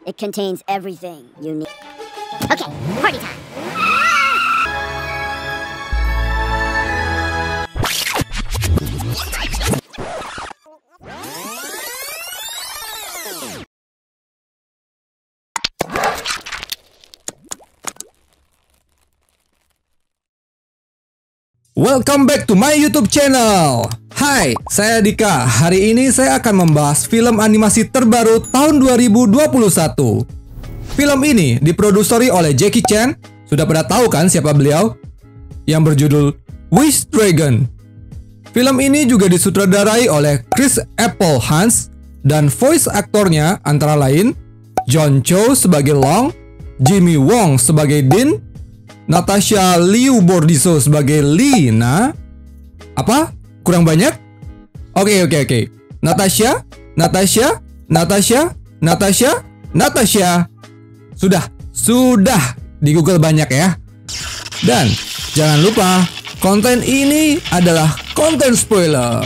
It contains everything you need. Okay, party time. Welcome back to my YouTube channel. Hai, saya Dika. Hari ini saya akan membahas film animasi terbaru tahun 2021. Film ini diproduseri oleh Jackie Chan. Sudah pada tahu kan siapa beliau? Yang berjudul Wish Dragon. Film ini juga disutradarai oleh Chris Applehans dan voice aktornya antara lain John Cho sebagai Long, Jimmy Wong sebagai Din, Natasha Liu Bordisco sebagai Lina. Apa? Kurang banyak? Oke. Natasha. Sudah di Google banyak ya. Dan jangan lupa, konten ini adalah konten spoiler.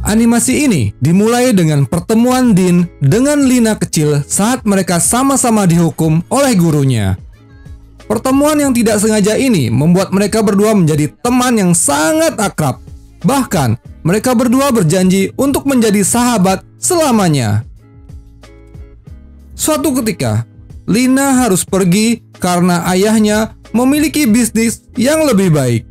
Animasi ini dimulai dengan pertemuan Din dengan Lina kecil saat mereka sama-sama dihukum oleh gurunya. Pertemuan yang tidak sengaja ini membuat mereka berdua menjadi teman yang sangat akrab. Bahkan, mereka berdua berjanji untuk menjadi sahabat selamanya. Suatu ketika, Lina harus pergi karena ayahnya memiliki bisnis yang lebih baik.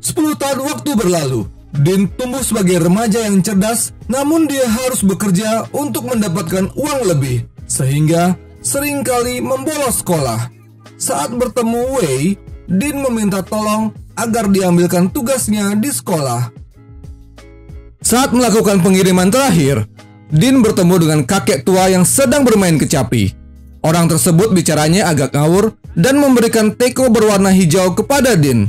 10 tahun waktu berlalu. Din tumbuh sebagai remaja yang cerdas, namun dia harus bekerja untuk mendapatkan uang lebih, sehingga seringkali membolos sekolah. Saat bertemu Wei, Din meminta tolong agar diambilkan tugasnya di sekolah. Saat melakukan pengiriman terakhir, Din bertemu dengan kakek tua yang sedang bermain kecapi. Orang tersebut bicaranya agak ngawur dan memberikan teko berwarna hijau kepada Din.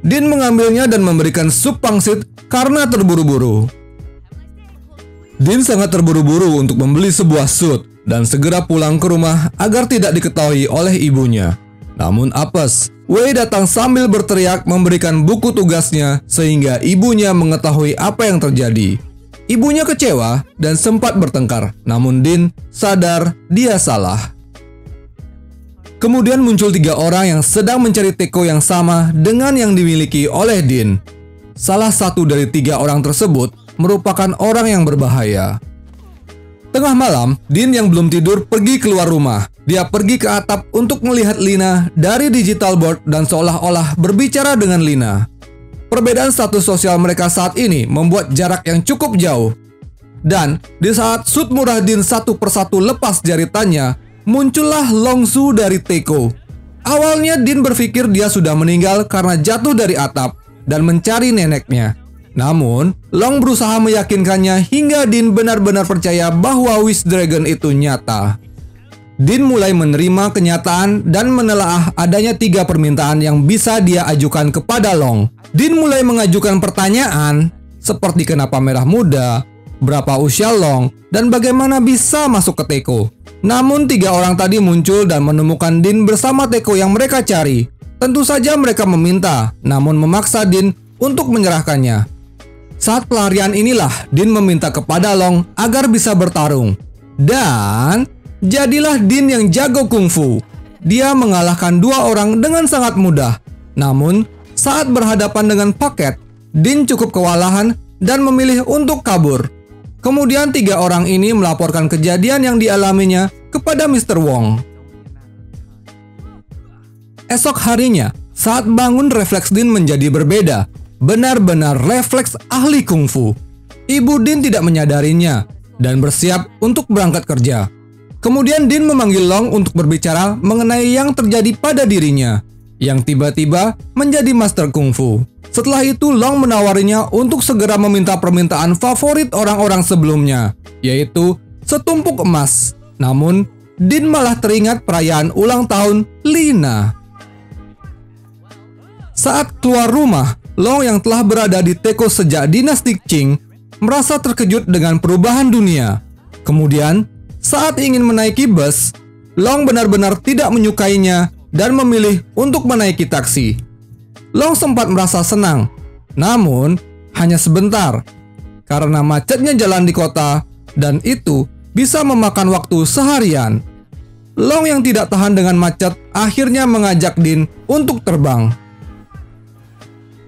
Din mengambilnya dan memberikan sup pangsit karena terburu-buru. Din sangat terburu-buru untuk membeli sebuah suit dan segera pulang ke rumah agar tidak diketahui oleh ibunya. Namun apes, Wei datang sambil berteriak memberikan buku tugasnya sehingga ibunya mengetahui apa yang terjadi. Ibunya kecewa dan sempat bertengkar, namun Din sadar dia salah. Kemudian muncul 3 orang yang sedang mencari teko yang sama dengan yang dimiliki oleh Din. Salah satu dari 3 orang tersebut merupakan orang yang berbahaya. Tengah malam, Din yang belum tidur pergi keluar rumah. Dia pergi ke atap untuk melihat Lina dari digital board dan seolah-olah berbicara dengan Lina. Perbedaan status sosial mereka saat ini membuat jarak yang cukup jauh. Dan di saat suit murah Din satu persatu lepas jaritannya, muncullah Longsu dari teko. Awalnya Din berpikir dia sudah meninggal karena jatuh dari atap dan mencari neneknya. Namun, Long berusaha meyakinkannya hingga Din benar-benar percaya bahwa Wish Dragon itu nyata. Din mulai menerima kenyataan dan menelaah adanya 3 permintaan yang bisa dia ajukan kepada Long. Din mulai mengajukan pertanyaan seperti kenapa merah muda, berapa usia Long, dan bagaimana bisa masuk ke teko. Namun 3 orang tadi muncul dan menemukan Din bersama teko yang mereka cari. Tentu saja mereka meminta, namun memaksa Din untuk menyerahkannya. Saat pelarian inilah Din meminta kepada Long agar bisa bertarung. Dan jadilah Din yang jago kungfu. Dia mengalahkan 2 orang dengan sangat mudah. Namun saat berhadapan dengan paket, Din cukup kewalahan dan memilih untuk kabur. Kemudian 3 orang ini melaporkan kejadian yang dialaminya kepada Mr. Wong. Esok harinya, saat bangun refleks Din menjadi berbeda. Benar-benar refleks ahli kungfu. Ibu Din tidak menyadarinya dan bersiap untuk berangkat kerja. Kemudian Din memanggil Long untuk berbicara mengenai yang terjadi pada dirinya, yang tiba-tiba menjadi master kungfu. Setelah itu Long menawarinya untuk segera meminta permintaan favorit orang-orang sebelumnya, yaitu setumpuk emas. Namun, Din malah teringat perayaan ulang tahun Lina. Saat keluar rumah, Long yang telah berada di teko sejak dinasti Qing merasa terkejut dengan perubahan dunia. Kemudian, saat ingin menaiki bus, Long benar-benar tidak menyukainya dan memilih untuk menaiki taksi. Long sempat merasa senang, namun hanya sebentar. karena macetnya jalan di kota, dan itu bisa memakan waktu seharian. Long yang tidak tahan dengan macet akhirnya mengajak Dean untuk terbang.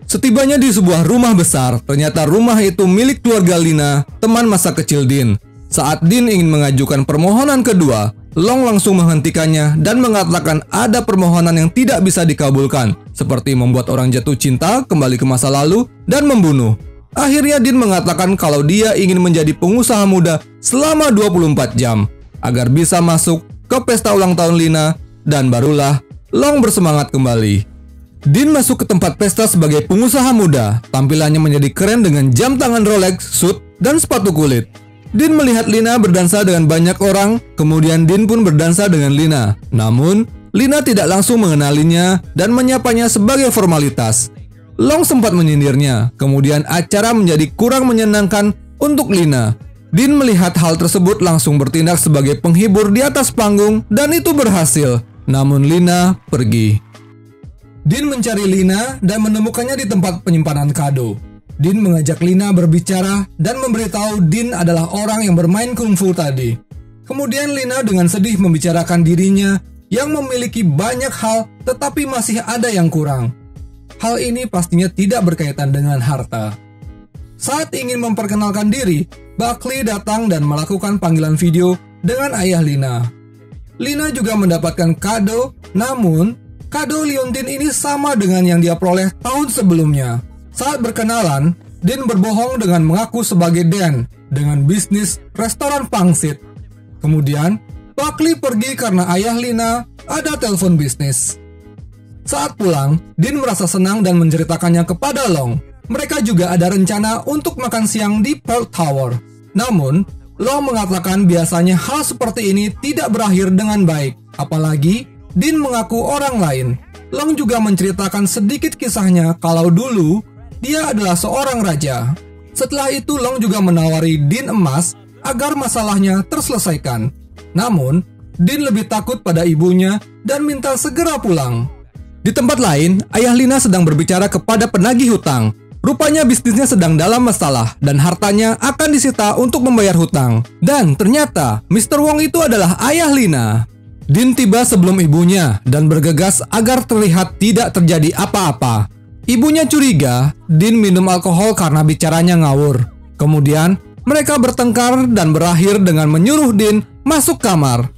Setibanya di sebuah rumah besar, ternyata rumah itu milik keluarga Lina, teman masa kecil Dean. Saat Dean ingin mengajukan permohonan kedua, Long langsung menghentikannya dan mengatakan ada permohonan yang tidak bisa dikabulkan, seperti membuat orang jatuh cinta, kembali ke masa lalu, dan membunuh. Akhirnya Dean mengatakan kalau dia ingin menjadi pengusaha muda selama 24 jam, agar bisa masuk ke pesta ulang tahun Lina, dan barulah Long bersemangat kembali. Dean masuk ke tempat pesta sebagai pengusaha muda. Tampilannya menjadi keren dengan jam tangan Rolex, suit, dan sepatu kulit. Dean melihat Lina berdansa dengan banyak orang, kemudian Dean pun berdansa dengan Lina. Namun, Lina tidak langsung mengenalinya dan menyapanya sebagai formalitas. Long sempat menyindirnya, kemudian acara menjadi kurang menyenangkan untuk Lina. Dean melihat hal tersebut langsung bertindak sebagai penghibur di atas panggung dan itu berhasil. Namun Lina pergi. Dean mencari Lina dan menemukannya di tempat penyimpanan kado. Dean mengajak Lina berbicara dan memberitahu Dean adalah orang yang bermain kungfu tadi. Kemudian Lina dengan sedih membicarakan dirinya yang memiliki banyak hal tetapi masih ada yang kurang. Hal ini pastinya tidak berkaitan dengan harta. Saat ingin memperkenalkan diri, Buckley datang dan melakukan panggilan video dengan ayah Lina. Lina juga mendapatkan kado, namun kado liontin ini sama dengan yang dia peroleh tahun sebelumnya. Saat berkenalan, Dean berbohong dengan mengaku sebagai Dan dengan bisnis restoran pangsit. Kemudian, Buckley pergi karena ayah Lina ada telepon bisnis. Saat pulang, Dean merasa senang dan menceritakannya kepada Long. Mereka juga ada rencana untuk makan siang di Pearl Tower. Namun, Long mengatakan biasanya hal seperti ini tidak berakhir dengan baik, apalagi Dean mengaku orang lain. Long juga menceritakan sedikit kisahnya kalau dulu dia adalah seorang raja. Setelah itu Long juga menawari Dean emas agar masalahnya terselesaikan. Namun, Dean lebih takut pada ibunya dan minta segera pulang. Di tempat lain, ayah Lina sedang berbicara kepada penagih hutang. Rupanya bisnisnya sedang dalam masalah dan hartanya akan disita untuk membayar hutang. Dan ternyata Mr. Wong itu adalah ayah Lina. Dean tiba sebelum ibunya dan bergegas agar terlihat tidak terjadi apa-apa. Ibunya curiga Dean minum alkohol karena bicaranya ngawur. Kemudian mereka bertengkar dan berakhir dengan menyuruh Dean masuk kamar.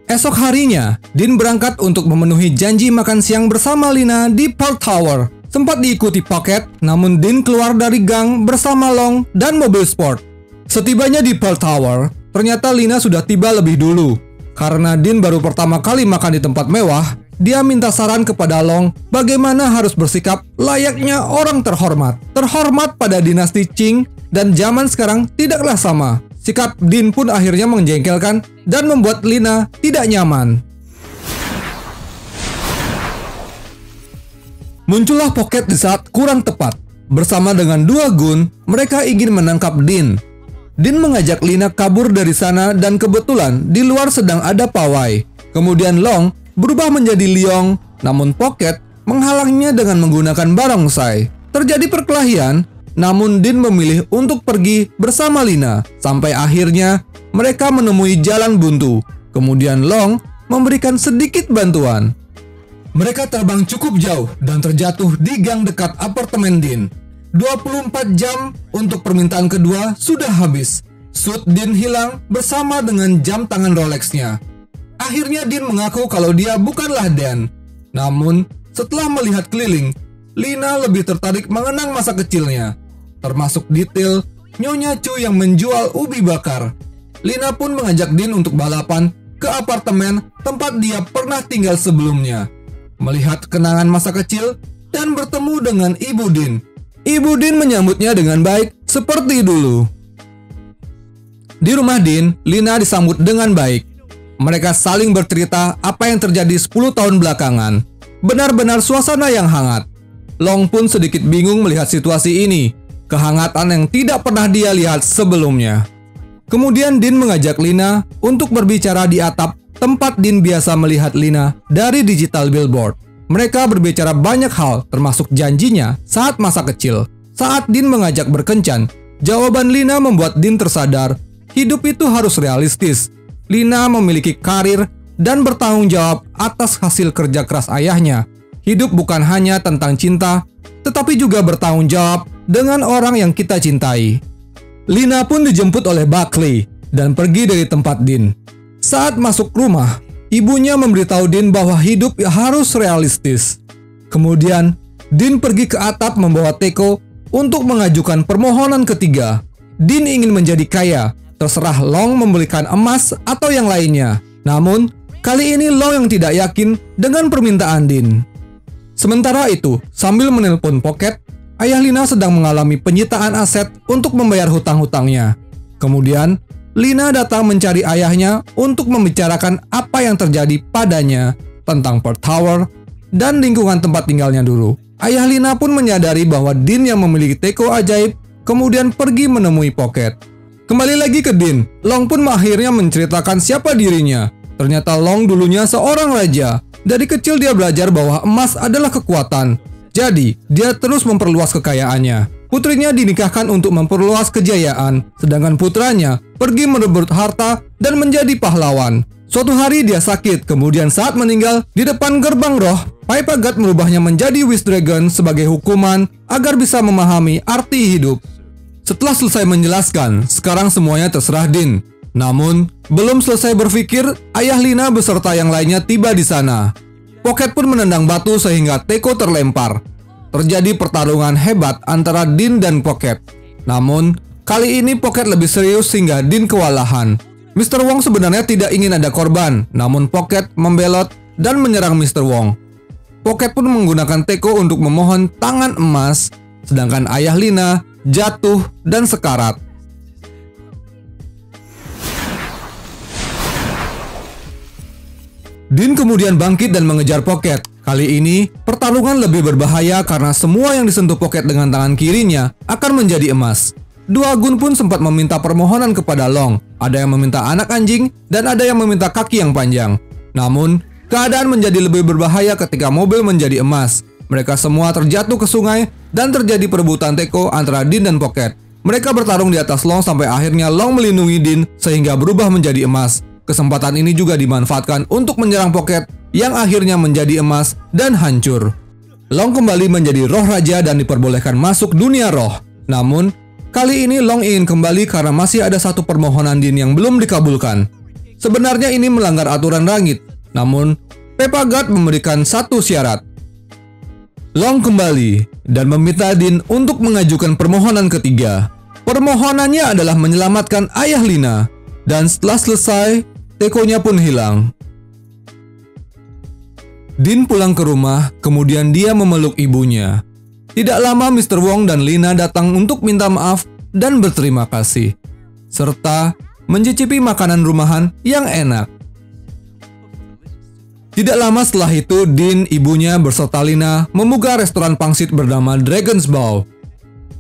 Esok harinya, Dean berangkat untuk memenuhi janji makan siang bersama Lina di Pearl Tower. Sempat diikuti Pocket, namun Dean keluar dari gang bersama Long dan mobil sport. Setibanya di Pearl Tower, ternyata Lina sudah tiba lebih dulu. Karena Dean baru pertama kali makan di tempat mewah, dia minta saran kepada Long bagaimana harus bersikap layaknya orang terhormat. Terhormat pada dinasti Qing dan zaman sekarang tidaklah sama. Sikap Dean pun akhirnya menjengkelkan dan membuat Lina tidak nyaman. Muncullah Pocket di saat kurang tepat. Bersama dengan dua gun, mereka ingin menangkap Dean. Dean mengajak Lina kabur dari sana dan kebetulan di luar sedang ada pawai. Kemudian Long berubah menjadi Liong, namun Pocket menghalangnya dengan menggunakan barongsai. Terjadi perkelahian, namun Dean memilih untuk pergi bersama Lina. Sampai akhirnya mereka menemui jalan buntu. Kemudian Long memberikan sedikit bantuan. Mereka terbang cukup jauh dan terjatuh di gang dekat apartemen Dean. 24 jam untuk permintaan kedua sudah habis. Suit Dean hilang bersama dengan jam tangan Rolex-nya. Akhirnya Dean mengaku kalau dia bukanlah Dan. Namun, setelah melihat keliling, Lina lebih tertarik mengenang masa kecilnya. Termasuk detail Nyonya Chu yang menjual ubi bakar. Lina pun mengajak Dean untuk balapan ke apartemen tempat dia pernah tinggal sebelumnya. Melihat kenangan masa kecil dan bertemu dengan ibu Dean. Ibu Dean menyambutnya dengan baik seperti dulu. Di rumah Dean, Lina disambut dengan baik. Mereka saling bercerita apa yang terjadi 10 tahun belakangan. Benar-benar suasana yang hangat. Long pun sedikit bingung melihat situasi ini. Kehangatan yang tidak pernah dia lihat sebelumnya. Kemudian Dean mengajak Lina untuk berbicara di atap tempat Dean biasa melihat Lina dari digital billboard. Mereka berbicara banyak hal termasuk janjinya saat masa kecil. Saat Dean mengajak berkencan, Jawaban Lina membuat Dean tersadar, hidup itu harus realistis. Lina memiliki karir dan bertanggung jawab atas hasil kerja keras ayahnya. Hidup bukan hanya tentang cinta, tetapi juga bertanggung jawab dengan orang yang kita cintai. Lina pun dijemput oleh Buckley dan pergi dari tempat Dean. Saat masuk rumah, ibunya memberitahu Dean bahwa hidup harus realistis. Kemudian, Dean pergi ke atap membawa teko untuk mengajukan permohonan ketiga. Dean ingin menjadi kaya, terserah Long membelikan emas atau yang lainnya. Namun, kali ini Long yang tidak yakin dengan permintaan Dean. Sementara itu, sambil menelpon Pocket, ayah Lina sedang mengalami penyitaan aset untuk membayar hutang-hutangnya. Kemudian, Lina datang mencari ayahnya untuk membicarakan apa yang terjadi padanya tentang Perth Tower dan lingkungan tempat tinggalnya dulu. Ayah Lina pun menyadari bahwa Dean yang memiliki teko ajaib kemudian pergi menemui Pocket. Kembali lagi ke Dean, Long pun akhirnya menceritakan siapa dirinya. Ternyata Long dulunya seorang raja. Dari kecil dia belajar bahwa emas adalah kekuatan. Jadi, dia terus memperluas kekayaannya. Putrinya dinikahkan untuk memperluas kejayaan, sedangkan putranya pergi merebut harta dan menjadi pahlawan. Suatu hari dia sakit, kemudian saat meninggal, di depan gerbang roh, Paipagat merubahnya menjadi Wish Dragon sebagai hukuman agar bisa memahami arti hidup. Setelah selesai menjelaskan, sekarang semuanya terserah Dean. Namun, belum selesai berpikir, ayah Lina beserta yang lainnya tiba di sana. Pocket pun menendang batu sehingga teko terlempar. Terjadi pertarungan hebat antara Dean dan Pocket. Namun, kali ini Pocket lebih serius sehingga Dean kewalahan. Mr. Wong sebenarnya tidak ingin ada korban, namun Pocket membelot dan menyerang Mr. Wong. Pocket pun menggunakan teko untuk memohon tangan emas, sedangkan ayah Lina jatuh dan sekarat. Dean kemudian bangkit dan mengejar Pocket. Kali ini, pertarungan lebih berbahaya karena semua yang disentuh Pocket dengan tangan kirinya akan menjadi emas. Dua Gun pun sempat meminta permohonan kepada Long. Ada yang meminta anak anjing dan ada yang meminta kaki yang panjang. Namun, keadaan menjadi lebih berbahaya ketika mobil menjadi emas. Mereka semua terjatuh ke sungai dan terjadi perebutan teko antara Dean dan Pocket. Mereka bertarung di atas Long sampai akhirnya Long melindungi Dean sehingga berubah menjadi emas. Kesempatan ini juga dimanfaatkan untuk menyerang Pocket yang akhirnya menjadi emas dan hancur. Long kembali menjadi roh raja dan diperbolehkan masuk dunia roh. Namun, kali ini Long ingin kembali karena masih ada satu permohonan Dean yang belum dikabulkan. Sebenarnya ini melanggar aturan langit, namun Paipagat memberikan satu syarat. Long kembali dan meminta Dean untuk mengajukan permohonan ketiga. Permohonannya adalah menyelamatkan ayah Lina, dan setelah selesai, tekonya pun hilang. Dean pulang ke rumah, kemudian dia memeluk ibunya. Tidak lama Mr. Wong dan Lina datang untuk minta maaf dan berterima kasih, serta mencicipi makanan rumahan yang enak. Tidak lama setelah itu, Dean, ibunya beserta Lina membuka restoran pangsit bernama Dragon's Bow.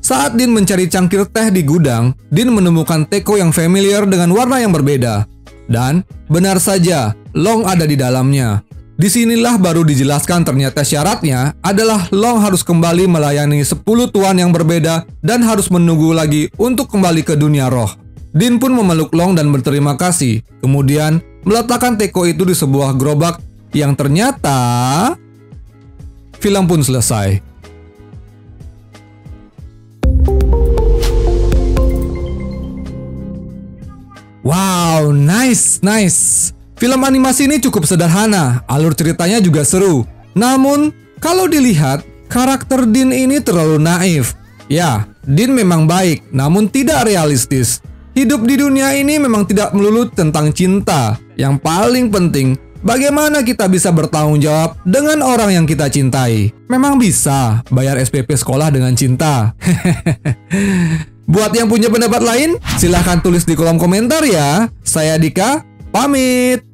Saat Dean mencari cangkir teh di gudang, Dean menemukan teko yang familiar dengan warna yang berbeda. Dan benar saja, Long ada di dalamnya. Disinilah baru dijelaskan ternyata syaratnya adalah Long harus kembali melayani 10 tuan yang berbeda dan harus menunggu lagi untuk kembali ke dunia roh. Dean pun memeluk Long dan berterima kasih. Kemudian meletakkan teko itu di sebuah gerobak yang ternyata film pun selesai. Wow, nice. Film animasi ini cukup sederhana, alur ceritanya juga seru. Namun, kalau dilihat, karakter Dean ini terlalu naif. Ya, Dean memang baik, namun tidak realistis. Hidup di dunia ini memang tidak melulu tentang cinta. Yang paling penting, bagaimana kita bisa bertanggung jawab dengan orang yang kita cintai. Memang bisa bayar SPP sekolah dengan cinta. Buat yang punya pendapat lain, silahkan tulis di kolom komentar ya. Saya Dika, pamit.